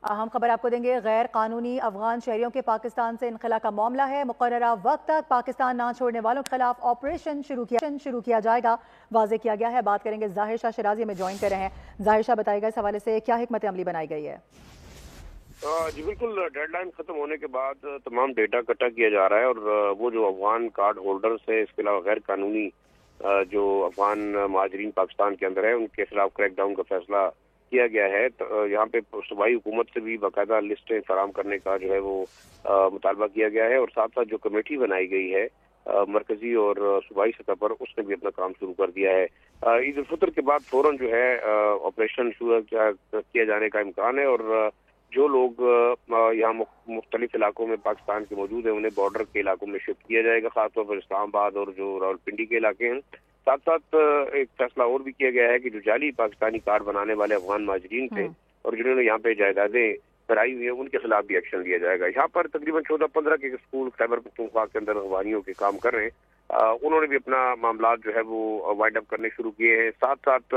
اہم خبر آپ کو دیں گے۔ غیر قانونی افغان شہریوں کے پاکستان سے انخلا کا معاملہ ہے۔ مقررہ وقت تک پاکستان نہ چھوڑنے والوں کے خلاف آپریشن شروع کیا جائے گا، واضح کیا گیا ہے۔ بات کریں گے ظاہر شاہ شرازی ہمیں جوائن کر رہے ہیں۔ ظاہر شاہ، بتائے گا اس حوالے سے کیا حکمت عملی بنائی گئی ہے؟ جی بالکل، ڈیڈ لائن ختم ہونے کے بعد تمام ڈیٹا اکٹھا کیا جا رہا ہے، اور وہ جو افغان کارڈ ہولڈرز ہیں، اس کے علاوہ غیر قانونی جو افغان مہاجرین پاکستان کے اندر ہیں، ان کے خلاف کریک ڈاؤن کا فیصلہ کیا گیا ہے۔ یہاں پہ صوبائی حکومت سے بھی باقاعدہ لسٹیں فراہم کرنے کا جو ہے وہ مطالبہ کیا گیا ہے، اور ساتھ ساتھ جو کمیٹی بنائی گئی ہے مرکزی اور صوبائی سطح پر، اس نے بھی اپنا کام شروع کر دیا ہے۔ عید الفطر کے بعد فوراً جو ہے آپریشن شروع کیا جانے کا امکان ہے، اور جو لوگ یہاں مختلف علاقوں میں پاکستان کے موجود ہیں، انہیں بارڈر کے علاقوں میں شفٹ کیا جائے گا، خاص طور پر اسلام آباد اور جو راولپنڈی کے علاقے ہیں۔ ساتھ ساتھ ایک فیصلہ اور بھی کیا گیا ہے کہ جو جعلی پاکستانی کارڈ بنانے والے افغان مہاجرین تھے اور جنہوں نے یہاں پہ جائیدادیں کرائی ہوئی ہیں، ان کے خلاف بھی ایکشن لیا جائے گا۔ یہاں پر تقریباً 14-15 کے اسکول خیبر پختونخوا کے اندر افغانیوں کے کام کر رہے ہیں، انہوں نے بھی اپنا معاملات جو ہے وہ وائنڈ اپ کرنے شروع کیے ہیں۔ ساتھ ساتھ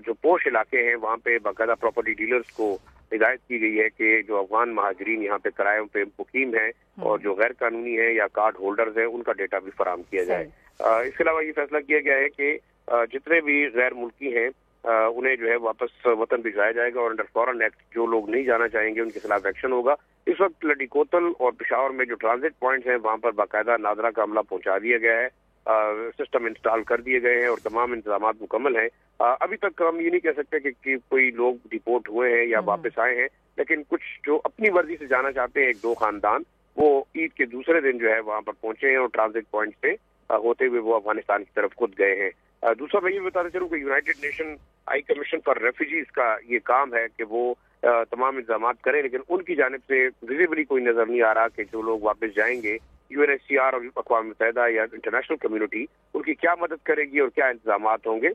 جو پوش علاقے ہیں، وہاں پہ باقاعدہ پراپرٹی ڈیلرز کو ہدایت کی گئی ہے کہ جو افغان مہاجرین یہاں پہ کرایوں پہ مقیم ہیں اور جو غیر قانونی ہیں یا کارڈ ہولڈرز ہیں، ان کا ڈیٹا بھی فراہم کیا جائے۔ اس کے علاوہ یہ فیصلہ کیا گیا ہے کہ جتنے بھی غیر ملکی ہیں انہیں جو ہے واپس وطن بھجوایا جائے گا، اور انڈر فارن ایکٹ جو لوگ نہیں جانا چاہیں گے ان کے خلاف ایکشن ہوگا۔ اس وقت لڈی کوتل اور پشاور میں جو ٹرانزٹ پوائنٹس ہیں، وہاں پر باقاعدہ نادرا کا عملہ پہنچا دیا گیا ہے، سسٹم انسٹال کر دیے گئے ہیں اور تمام انتظامات مکمل ہیں۔ ابھی تک ہم یہ نہیں کہہ سکتے کہ کوئی لوگ ڈیپورٹ ہوئے ہیں یا واپس آئے ہیں، لیکن کچھ جو اپنی مرضی سے جانا چاہتے ہیں، 1-2 خاندان، وہ عید کے دوسرے دن جو ہے وہاں پر پہنچے ہیں اور ٹرانزٹ پوائنٹ پہ ہوتے ہوئے وہ افغانستان کی طرف خود گئے ہیں۔ دوسرا میں یہ بتاتے چلوں کہ United nation high commission for refugees کا یہ کام ہے کہ وہ تمام انتظامات کریں، لیکن ان کی جانب سے ویزیبلی کوئی نظر نہیں آ رہا کہ جو لوگ واپس جائیں گے، UNHCR اور اقوام متحدہ یا انٹرنیشنل کمیونٹی ان کی کیا مدد کرے گی اور کیا انتظامات ہوں گے۔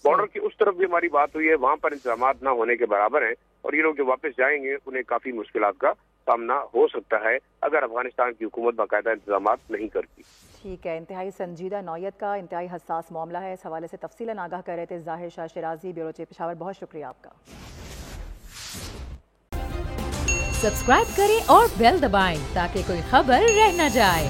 بارڈر کی اس طرف بھی ہماری بات ہوئی ہے، وہاں پر انتظامات نہ ہونے کے برابر ہیں، اور یہ لوگ جو واپس جائیں گے انہیں کافی مشکلات کا سامنا ہو سکتا ہے اگر افغانستان کی حکومت باقاعدہ انتظامات نہیں کرتی۔ ٹھیک ہے، انتہائی سنجیدہ نوعیت کا انتہائی حساس معاملہ ہے۔ اس حوالے سے تفصیلاً آگاہ کر رہے تھے ظاہر شاہ شرازی، بیورو چیف پشاور۔ بہت شکریہ آپ کا۔ سبسکرائب کریں اور بیل دبائیں تاکہ کوئی خبر رہ نہ جائے۔